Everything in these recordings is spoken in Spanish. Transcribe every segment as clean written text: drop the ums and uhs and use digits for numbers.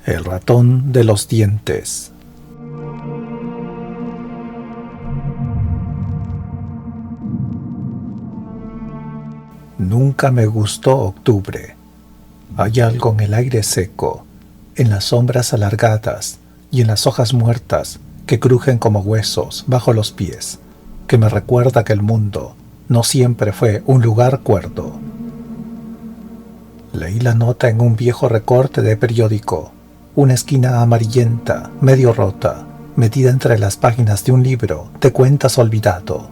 El ratón de los dientes. Nunca me gustó octubre. Hay algo en el aire seco, en las sombras alargadas y en las hojas muertas que crujen como huesos bajo los pies, que me recuerda que el mundo no siempre fue un lugar cuerdo. Leí la nota en un viejo recorte de periódico, una esquina amarillenta, medio rota, metida entre las páginas de un libro de cuentas olvidado.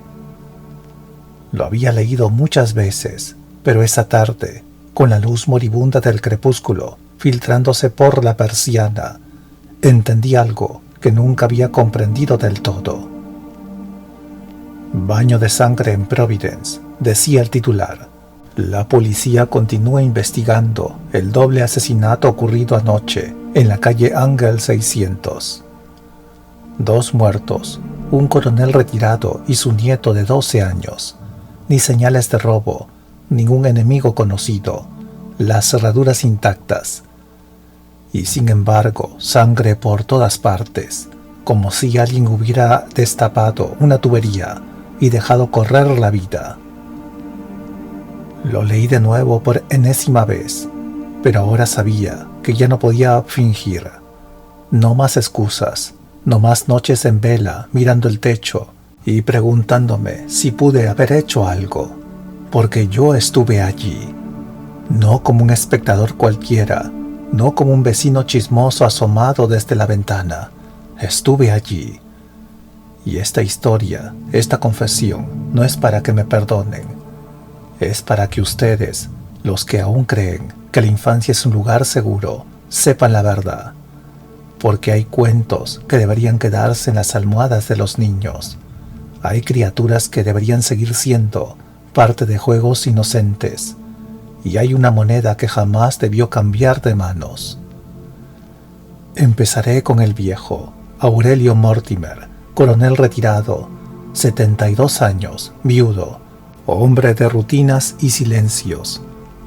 Lo había leído muchas veces, pero esa tarde, con la luz moribunda del crepúsculo filtrándose por la persiana, entendí algo que nunca había comprendido del todo. Baño de sangre en Providence, decía el titular. La policía continúa investigando el doble asesinato ocurrido anoche en la calle Angell 600. 2 muertos, un coronel retirado y su nieto de 12 años. Ni señales de robo, ningún enemigo conocido, las cerraduras intactas. Y sin embargo, sangre por todas partes, como si alguien hubiera destapado una tubería y dejado correr la vida. Lo leí de nuevo por enésima vez, pero ahora sabía que ya no podía fingir. No más excusas, no más noches en vela mirando el techo y preguntándome si pude haber hecho algo, porque yo estuve allí, no como un espectador cualquiera, no como un vecino chismoso asomado desde la ventana. Estuve allí. Y esta historia, esta confesión, no es para que me perdonen. Es para que ustedes, los que aún creen que la infancia es un lugar seguro, sepan la verdad. Porque hay cuentos que deberían quedarse en las almohadas de los niños. Hay criaturas que deberían seguir siendo parte de juegos inocentes. Y hay una moneda que jamás debió cambiar de manos. Empezaré con el viejo, Aurelio Mortimer, coronel retirado, 72 años, viudo, hombre de rutinas y silencios,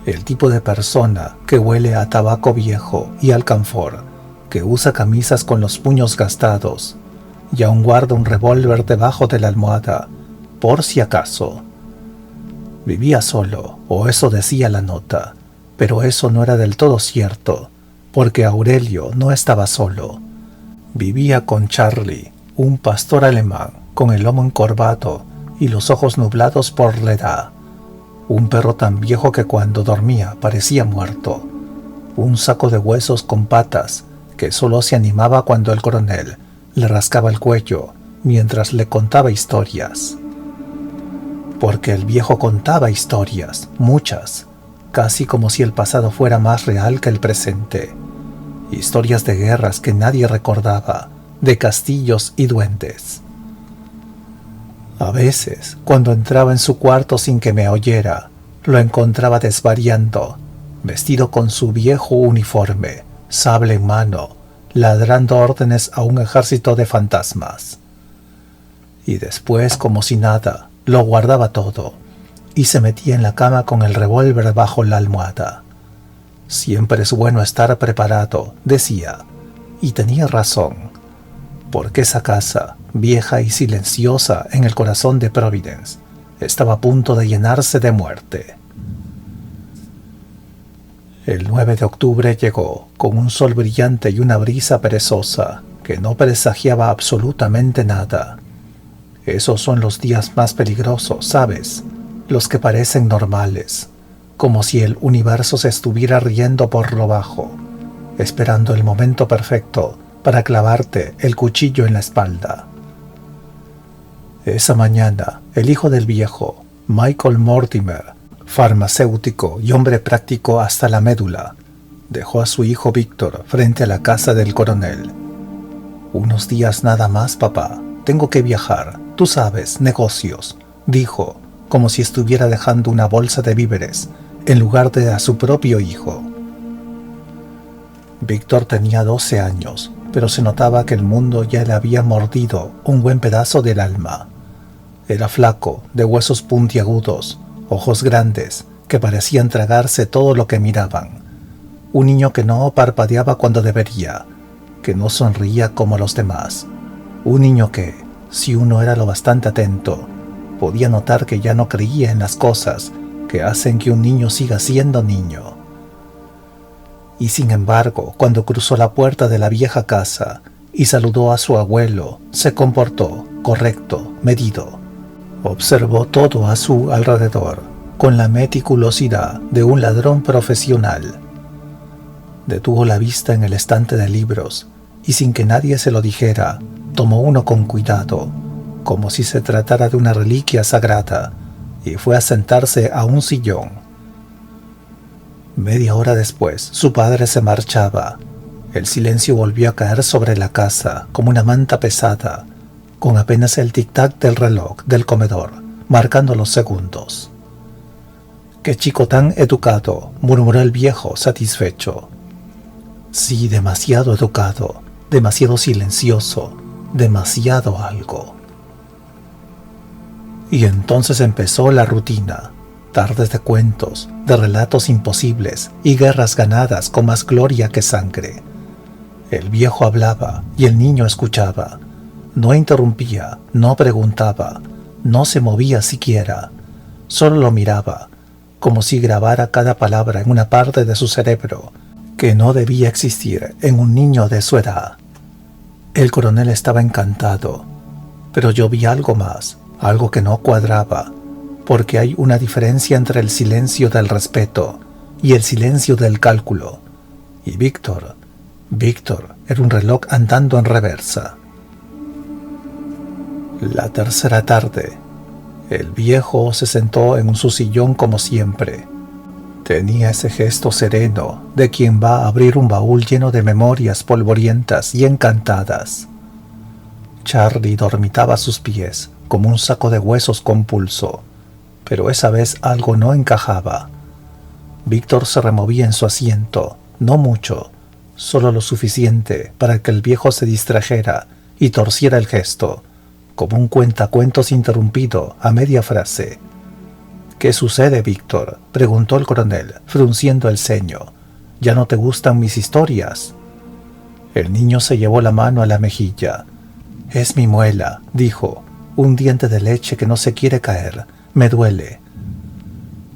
el tipo de persona que huele a tabaco viejo y alcanfor, que usa camisas con los puños gastados y aún guarda un revólver debajo de la almohada, por si acaso. Vivía solo, o eso decía la nota, pero eso no era del todo cierto, porque Aurelio no estaba solo. Vivía con Charlie, un pastor alemán con el lomo encorvado y los ojos nublados por la edad, un perro tan viejo que cuando dormía parecía muerto, un saco de huesos con patas que solo se animaba cuando el coronel le rascaba el cuello mientras le contaba historias. Porque el viejo contaba historias, muchas, casi como si el pasado fuera más real que el presente. Historias de guerras que nadie recordaba, de castillos y duendes. A veces, cuando entraba en su cuarto sin que me oyera, lo encontraba desvariando, vestido con su viejo uniforme, sable en mano, ladrando órdenes a un ejército de fantasmas. Y después, como si nada, lo guardaba todo, y se metía en la cama con el revólver bajo la almohada. Siempre es bueno estar preparado, decía, y tenía razón. Porque esa casa, vieja y silenciosa en el corazón de Providence, estaba a punto de llenarse de muerte. El 9 de octubre llegó, con un sol brillante y una brisa perezosa, que no presagiaba absolutamente nada. Esos son los días más peligrosos, ¿sabes? Los que parecen normales, como si el universo se estuviera riendo por lo bajo, esperando el momento perfecto para clavarte el cuchillo en la espalda. Esa mañana, el hijo del viejo, Michael Mortimer, farmacéutico y hombre práctico hasta la médula, dejó a su hijo Víctor frente a la casa del coronel. «Unos días nada más, papá. Tengo que viajar. Tú sabes, negocios», dijo, como si estuviera dejando una bolsa de víveres en lugar de a su propio hijo. Víctor tenía 12 años, pero se notaba que el mundo ya le había mordido un buen pedazo del alma. Era flaco, de huesos puntiagudos, ojos grandes, que parecían tragarse todo lo que miraban. un niño que no parpadeaba cuando debería, que no sonreía como los demás, un niño que, si uno era lo bastante atento, podía notar que ya no creía en las cosas que hacen que un niño siga siendo niño. Y sin embargo, cuando cruzó la puerta de la vieja casa y saludó a su abuelo, se comportó correcto, medido. Observó todo a su alrededor, con la meticulosidad de un ladrón profesional. Detuvo la vista en el estante de libros y sin que nadie se lo dijera, tomó uno con cuidado, como si se tratara de una reliquia sagrada, y fue a sentarse a un sillón. Media hora después, su padre se marchaba. El silencio volvió a caer sobre la casa como una manta pesada, con apenas el tic-tac del reloj del comedor, marcando los segundos. «¡Qué chico tan educado!», murmuró el viejo, satisfecho. Sí, demasiado educado, demasiado silencioso, demasiado algo. Y entonces empezó la rutina, tardes de cuentos, de relatos imposibles y guerras ganadas con más gloria que sangre. El viejo hablaba y el niño escuchaba. No interrumpía, no preguntaba, no se movía siquiera, solo lo miraba, como si grabara cada palabra en una parte de su cerebro que no debía existir en un niño de su edad. El coronel estaba encantado, pero yo vi algo más, algo que no cuadraba, porque hay una diferencia entre el silencio del respeto y el silencio del cálculo. Y Víctor era un reloj andando en reversa. La tercera tarde, el viejo se sentó en su sillón como siempre. Tenía ese gesto sereno de quien va a abrir un baúl lleno de memorias polvorientas y encantadas. Charlie dormitaba a sus pies como un saco de huesos con pulso, pero esa vez algo no encajaba. Víctor se removía en su asiento, no mucho, solo lo suficiente para que el viejo se distrajera y torciera el gesto, como un cuentacuentos interrumpido a media frase. «¿Qué sucede, Víctor?», preguntó el coronel, frunciendo el ceño. «¿Ya no te gustan mis historias?». El niño se llevó la mano a la mejilla. «Es mi muela», dijo, «un diente de leche que no se quiere caer. Me duele».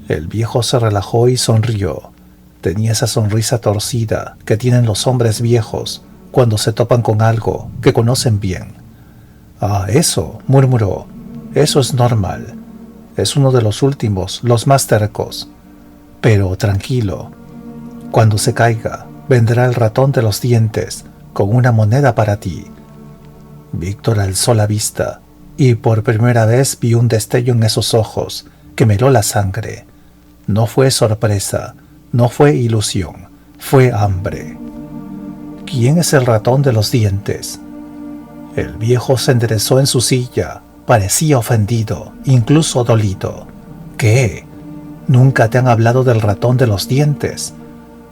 El viejo se relajó y sonrió. Tenía esa sonrisa torcida que tienen los hombres viejos cuando se topan con algo que conocen bien. «Ah, eso», murmuró, «eso es normal. Es uno de los últimos, los más tercos. Pero tranquilo, cuando se caiga, vendrá el ratón de los dientes con una moneda para ti». Víctor alzó la vista y por primera vez vi un destello en esos ojos que me heló la sangre. No fue sorpresa, no fue ilusión, fue hambre. «¿Quién es el ratón de los dientes?». El viejo se enderezó en su silla, parecía ofendido, incluso dolido. «¿Qué? Nunca te han hablado del ratón de los dientes,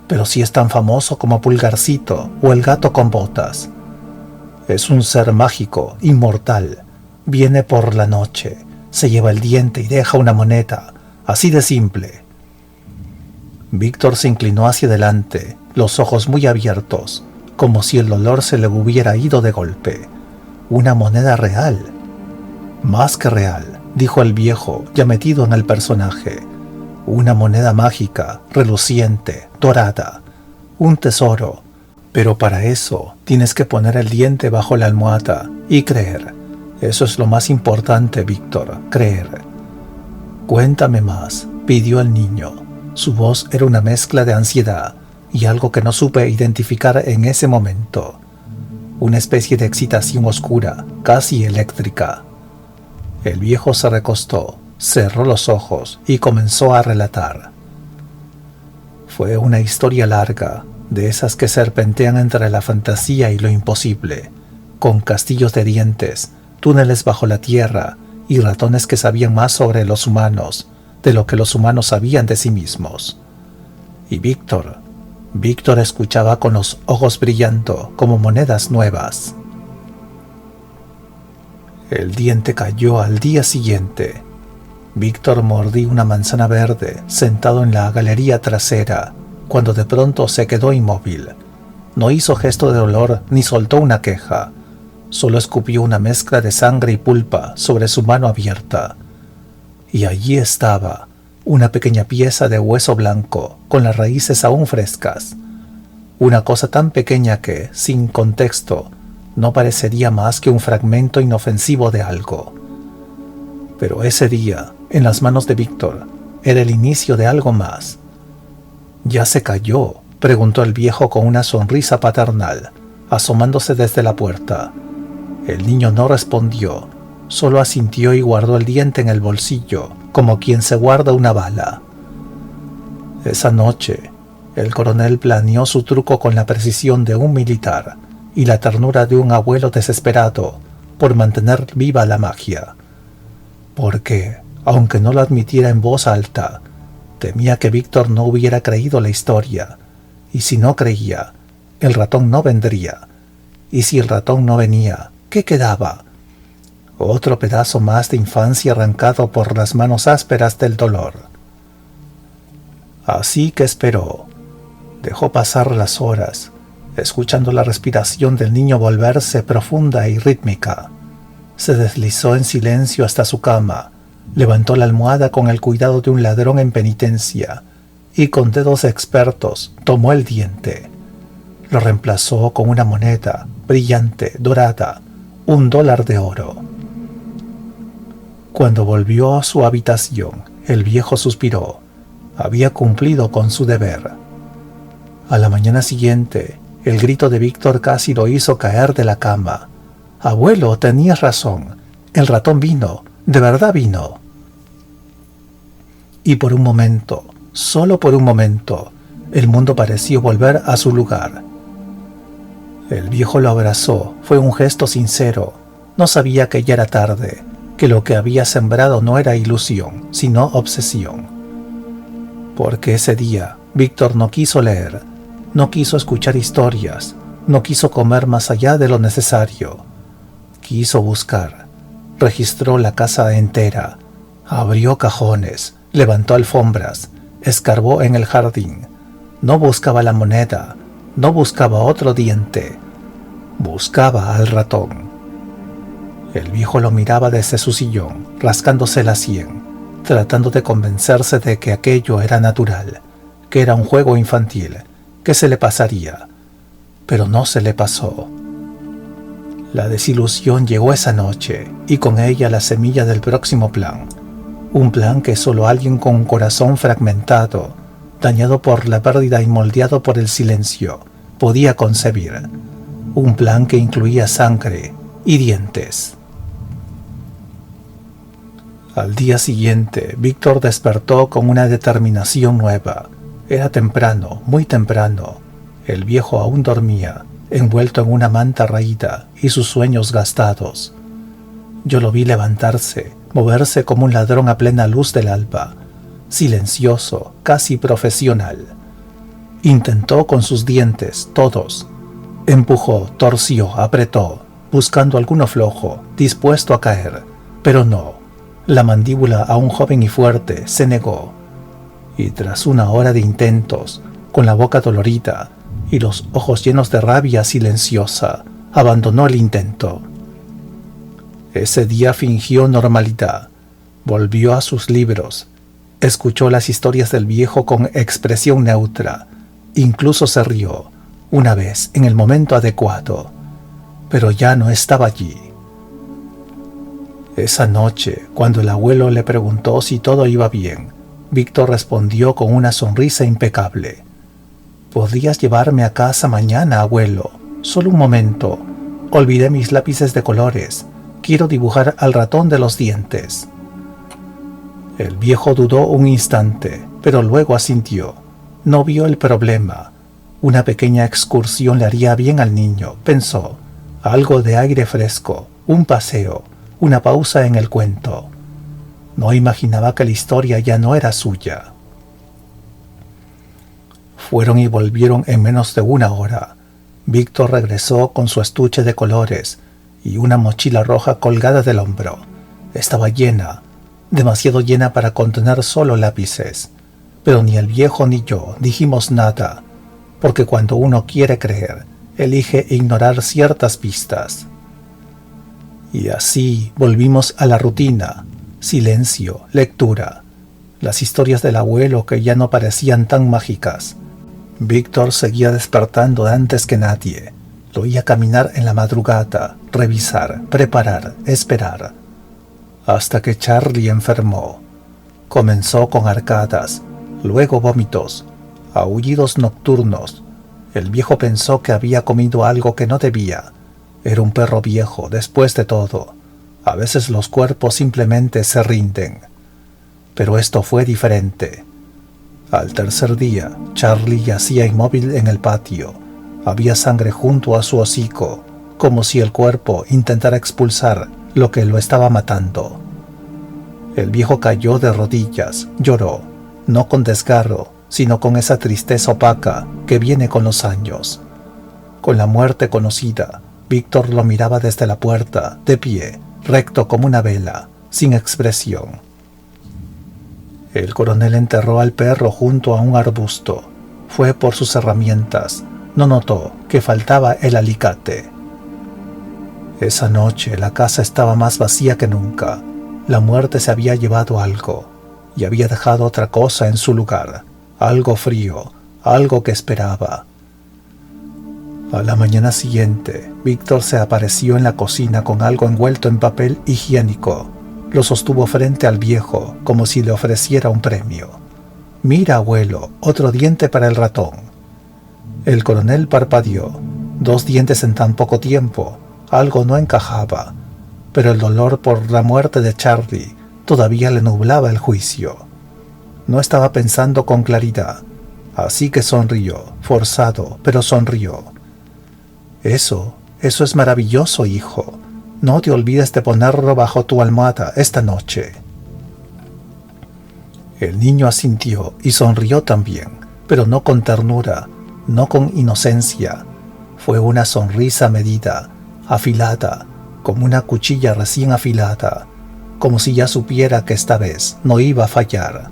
pero si es tan famoso como Pulgarcito o el gato con botas. Es un ser mágico, inmortal. Viene por la noche, se lleva el diente y deja una moneda, así de simple». Víctor se inclinó hacia adelante, los ojos muy abiertos, como si el dolor se le hubiera ido de golpe. «Una moneda real». «Más que real», dijo el viejo, ya metido en el personaje. «Una moneda mágica, reluciente, dorada. Un tesoro. Pero para eso tienes que poner el diente bajo la almohada y creer. Eso es lo más importante, Víctor, creer». «Cuéntame más», pidió el niño. Su voz era una mezcla de ansiedad y algo que no supe identificar en ese momento. Una especie de excitación oscura, casi eléctrica. El viejo se recostó, cerró los ojos y comenzó a relatar. Fue una historia larga, de esas que serpentean entre la fantasía y lo imposible, con castillos de dientes, túneles bajo la tierra y ratones que sabían más sobre los humanos de lo que los humanos sabían de sí mismos. Y Víctor escuchaba con los ojos brillando como monedas nuevas. El diente cayó al día siguiente. Víctor mordía una manzana verde sentado en la galería trasera cuando de pronto se quedó inmóvil. No hizo gesto de dolor ni soltó una queja. Solo escupió una mezcla de sangre y pulpa sobre su mano abierta. Y allí estaba, una pequeña pieza de hueso blanco, con las raíces aún frescas. Una cosa tan pequeña que, sin contexto, no parecería más que un fragmento inofensivo de algo. Pero ese día, en las manos de Víctor, era el inicio de algo más. ¿Ya se cayó?, preguntó el viejo con una sonrisa paternal, asomándose desde la puerta. El niño no respondió, solo asintió y guardó el diente en el bolsillo, como quien se guarda una bala. Esa noche, el coronel planeó su truco con la precisión de un militar y la ternura de un abuelo desesperado por mantener viva la magia. Porque, aunque no lo admitiera en voz alta, temía que Víctor no hubiera creído la historia, y si no creía, el ratón no vendría, y si el ratón no venía, ¿qué quedaba? Otro pedazo más de infancia arrancado por las manos ásperas del dolor. Así que esperó. Dejó pasar las horas, escuchando la respiración del niño volverse profunda y rítmica. Se deslizó en silencio hasta su cama, levantó la almohada con el cuidado de un ladrón en penitencia y con dedos expertos tomó el diente. Lo reemplazó con una moneda brillante, dorada, $1 de oro. Cuando volvió a su habitación, el viejo suspiró. Había cumplido con su deber. A la mañana siguiente, el grito de Víctor casi lo hizo caer de la cama. «Abuelo, tenías razón. El ratón vino. De verdad vino». Y por un momento, solo por un momento, el mundo pareció volver a su lugar. El viejo lo abrazó. Fue un gesto sincero. No sabía que ya era tarde, que lo que había sembrado no era ilusión, sino obsesión. Porque ese día, Víctor no quiso leer, no quiso escuchar historias, no quiso comer más allá de lo necesario. Quiso buscar. Registró la casa entera, abrió cajones, levantó alfombras, escarbó en el jardín. No buscaba la moneda, no buscaba otro diente, buscaba al ratón. El viejo lo miraba desde su sillón, rascándose la sien, tratando de convencerse de que aquello era natural, que era un juego infantil, que se le pasaría. Pero no se le pasó. La desilusión llegó esa noche, y con ella la semilla del próximo plan. Un plan que solo alguien con un corazón fragmentado, dañado por la pérdida y moldeado por el silencio, podía concebir. Un plan que incluía sangre y dientes. Al día siguiente, Víctor despertó con una determinación nueva. Era temprano, muy temprano. El viejo aún dormía, envuelto en una manta raída y sus sueños gastados. Yo lo vi levantarse, moverse como un ladrón a plena luz del alba, silencioso, casi profesional. Intentó con sus dientes, todos. Empujó, torció, apretó, buscando alguno flojo, dispuesto a caer, pero no. La mandíbula, aún joven y fuerte, se negó. Y tras una hora de intentos, con la boca dolorida y los ojos llenos de rabia silenciosa, abandonó el intento. Ese día fingió normalidad, volvió a sus libros, escuchó las historias del viejo con expresión neutra, incluso se rió, una vez en el momento adecuado, pero ya no estaba allí. Esa noche, cuando el abuelo le preguntó si todo iba bien, Víctor respondió con una sonrisa impecable. «¿Podrías llevarme a casa mañana, abuelo? Solo un momento. Olvidé mis lápices de colores. Quiero dibujar al ratón de los dientes». El viejo dudó un instante, pero luego asintió. No vio el problema. Una pequeña excursión le haría bien al niño, pensó. Algo de aire fresco, un paseo, una pausa en el cuento. No imaginaba que la historia ya no era suya. Fueron y volvieron en menos de una hora. Víctor regresó con su estuche de colores y una mochila roja colgada del hombro. Estaba llena, demasiado llena para contener solo lápices. pero ni el viejo ni yo dijimos nada, porque cuando uno quiere creer, elige ignorar ciertas pistas. Y así volvimos a la rutina: silencio, lectura, las historias del abuelo que ya no parecían tan mágicas. Víctor seguía despertando antes que nadie. Lo oía caminar en la madrugada, revisar, preparar, esperar. Hasta que Charlie enfermó. Comenzó con arcadas, luego vómitos, aullidos nocturnos. El viejo pensó que había comido algo que no debía. Era un perro viejo, después de todo. A veces los cuerpos simplemente se rinden. Pero esto fue diferente. Al tercer día, Charlie yacía inmóvil en el patio. Había sangre junto a su hocico, como si el cuerpo intentara expulsar lo que lo estaba matando. El viejo cayó de rodillas, lloró, no con desgarro, sino con esa tristeza opaca que viene con los años. Con la muerte conocida, Víctor lo miraba desde la puerta, de pie, recto como una vela, sin expresión. El coronel enterró al perro junto a un arbusto. Fue por sus herramientas. No notó que faltaba el alicate. Esa noche la casa estaba más vacía que nunca. La muerte se había llevado algo y había dejado otra cosa en su lugar, algo frío, algo que esperaba. A la mañana siguiente, Víctor se apareció en la cocina con algo envuelto en papel higiénico. Lo sostuvo frente al viejo como si le ofreciera un premio. «Mira, abuelo, otro diente para el ratón». El coronel parpadeó. 2 dientes en tan poco tiempo. Algo no encajaba. Pero el dolor por la muerte de Charlie todavía le nublaba el juicio. No estaba pensando con claridad, así que sonrió, forzado, pero sonrió. Eso es maravilloso, hijo. No te olvides de ponerlo bajo tu almohada esta noche». El niño asintió y sonrió también, pero no con ternura, no con inocencia. Fue una sonrisa medida, afilada, como una cuchilla recién afilada, como si ya supiera que esta vez no iba a fallar.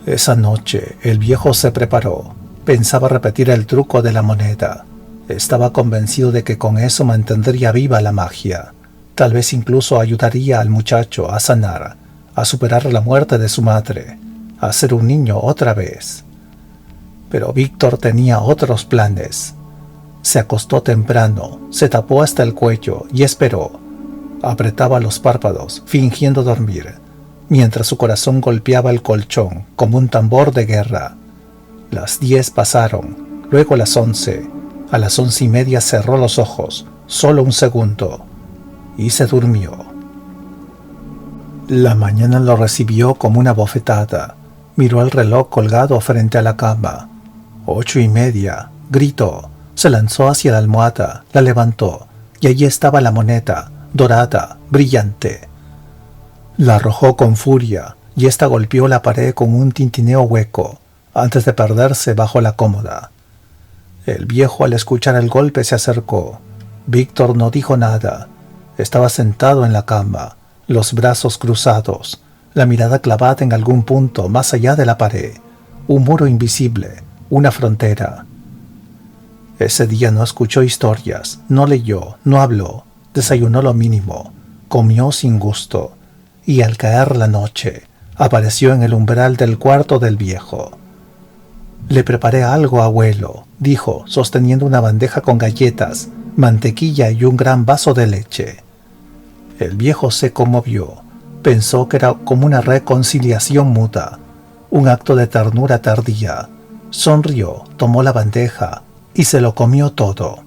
Esa noche el viejo se preparó. Pensaba repetir el truco de la moneda. Estaba convencido de que con eso mantendría viva la magia. Tal vez incluso ayudaría al muchacho a sanar, a superar la muerte de su madre, a ser un niño otra vez. Pero Víctor tenía otros planes. Se acostó temprano, se tapó hasta el cuello y esperó. Apretaba los párpados, fingiendo dormir, mientras su corazón golpeaba el colchón como un tambor de guerra. Las 10 pasaron, luego las 11. A las 11:30 cerró los ojos, solo un segundo, y se durmió. La mañana lo recibió como una bofetada. Miró el reloj colgado frente a la cama. 8:30, gritó, se lanzó hacia la almohada, la levantó, y allí estaba la moneda, dorada, brillante. La arrojó con furia, y ésta golpeó la pared con un tintineo hueco, antes de perderse bajo la cómoda. El viejo, al escuchar el golpe, se acercó. Víctor no dijo nada. Estaba sentado en la cama, los brazos cruzados, la mirada clavada en algún punto más allá de la pared, un muro invisible, una frontera. Ese día no escuchó historias, no leyó, no habló, desayunó lo mínimo, comió sin gusto, y al caer la noche, apareció en el umbral del cuarto del viejo. «Le preparé algo, abuelo», dijo, sosteniendo una bandeja con galletas, mantequilla y un gran vaso de leche. El viejo se conmovió. Pensó que era como una reconciliación muda, un acto de ternura tardía. Sonrió, tomó la bandeja y se lo comió todo.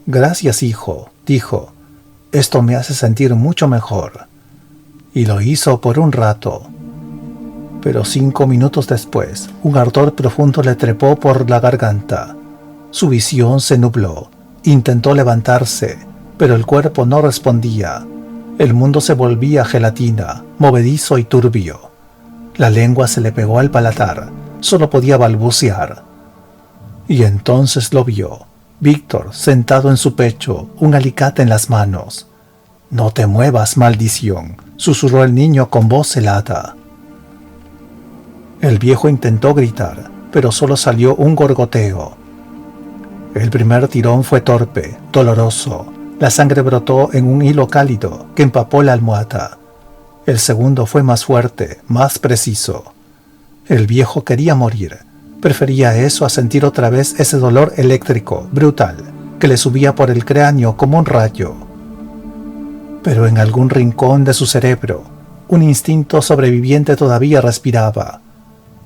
«Gracias, hijo», dijo. «Esto me hace sentir mucho mejor». Y lo hizo por un rato. Pero 5 minutos después, un ardor profundo le trepó por la garganta. Su visión se nubló. Intentó levantarse, pero el cuerpo no respondía. El mundo se volvía gelatina, movedizo y turbio. La lengua se le pegó al paladar. Solo podía balbucear. Y entonces lo vio. Víctor, sentado en su pecho, un alicate en las manos. «No te muevas, maldición», susurró el niño con voz helada. El viejo intentó gritar, pero solo salió un gorgoteo. El primer tirón fue torpe, doloroso. La sangre brotó en un hilo cálido que empapó la almohada. El segundo fue más fuerte, más preciso. El viejo quería morir. Prefería eso a sentir otra vez ese dolor eléctrico, brutal, que le subía por el cráneo como un rayo. Pero en algún rincón de su cerebro, un instinto sobreviviente todavía respiraba.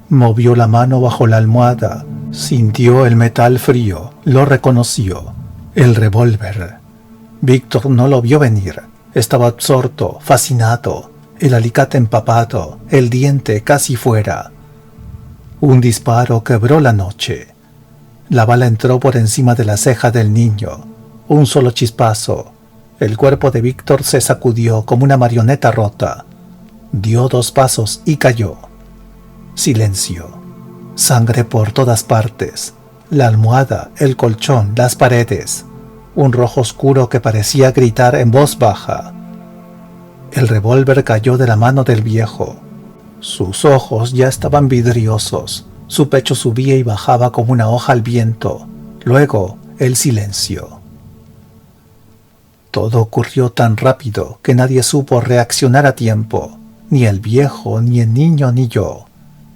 Movió la mano bajo la almohada, sintió el metal frío, lo reconoció. El revólver. Víctor no lo vio venir. Estaba absorto, fascinado, el alicate empapado, el diente casi fuera. Un disparo quebró la noche. La bala entró por encima de la ceja del niño. Un solo chispazo. El cuerpo de Víctor se sacudió como una marioneta rota. Dio 2 pasos y cayó. Silencio. Sangre por todas partes. La almohada, el colchón, las paredes. Un rojo oscuro que parecía gritar en voz baja. El revólver cayó de la mano del viejo. Sus ojos ya estaban vidriosos. Su pecho subía y bajaba como una hoja al viento. Luego, el silencio. Todo ocurrió tan rápido que nadie supo reaccionar a tiempo. Ni el viejo, ni el niño, ni yo.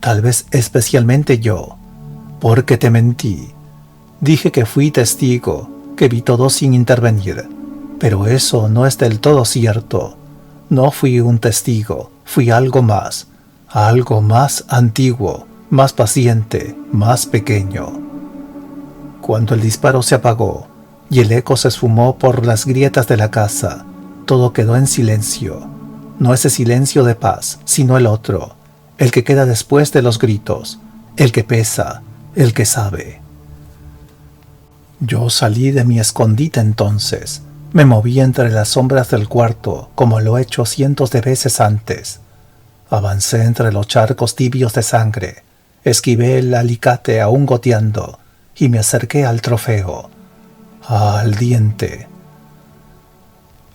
Tal vez especialmente yo. Porque te mentí. Dije que fui testigo, que vi todo sin intervenir. Pero eso no es del todo cierto. No fui un testigo, fui algo más antiguo, más paciente, más pequeño. Cuando el disparo se apagó y el eco se esfumó por las grietas de la casa, todo quedó en silencio. No ese silencio de paz, sino el otro, el que queda después de los gritos, el que pesa, el que sabe. Yo salí de mi escondite entonces. Me moví entre las sombras del cuarto, como lo he hecho cientos de veces antes. Avancé entre los charcos tibios de sangre, esquivé el alicate aún goteando, y me acerqué al trofeo, al diente.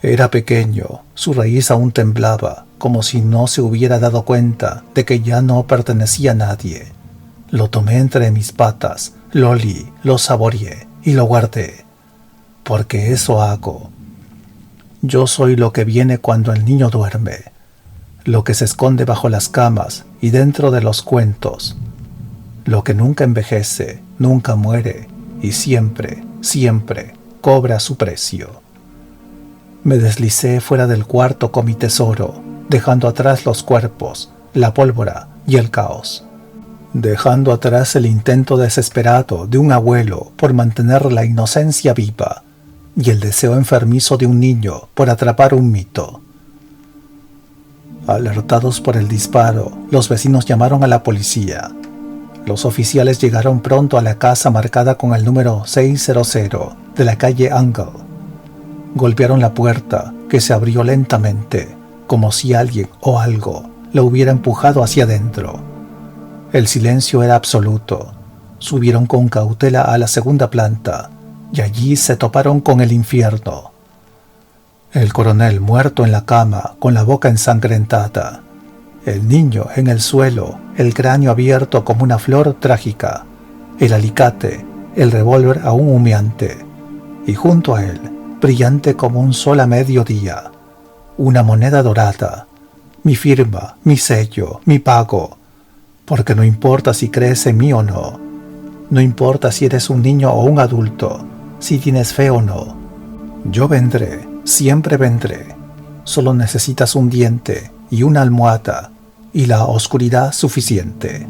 Era pequeño, su raíz aún temblaba, como si no se hubiera dado cuenta de que ya no pertenecía a nadie. Lo tomé entre mis patas, lo olí, lo saboreé y lo guardé. Porque eso hago. Yo soy lo que viene cuando el niño duerme, lo que se esconde bajo las camas y dentro de los cuentos, lo que nunca envejece, nunca muere y siempre, siempre cobra su precio. Me deslicé fuera del cuarto con mi tesoro, dejando atrás los cuerpos, la pólvora y el caos. Dejando atrás el intento desesperado de un abuelo por mantener la inocencia viva y el deseo enfermizo de un niño por atrapar un mito. Alertados por el disparo, los vecinos llamaron a la policía. Los oficiales llegaron pronto a la casa marcada con el número 600 de la calle Angle. Golpearon la puerta, que se abrió lentamente, como si alguien o algo la hubiera empujado hacia adentro. El silencio era absoluto. Subieron con cautela a la segunda planta, y allí se toparon con el infierno. El coronel muerto en la cama, con la boca ensangrentada. El niño en el suelo, el cráneo abierto como una flor trágica. El alicate, el revólver aún humeante. Y junto a él, brillante como un sol a mediodía, una moneda dorada. Mi firma, mi sello, mi pago. Porque no importa si crees en mí o no. No importa si eres un niño o un adulto, si tienes fe o no. Yo vendré, siempre vendré. Solo necesitas un diente y una almohada y la oscuridad suficiente.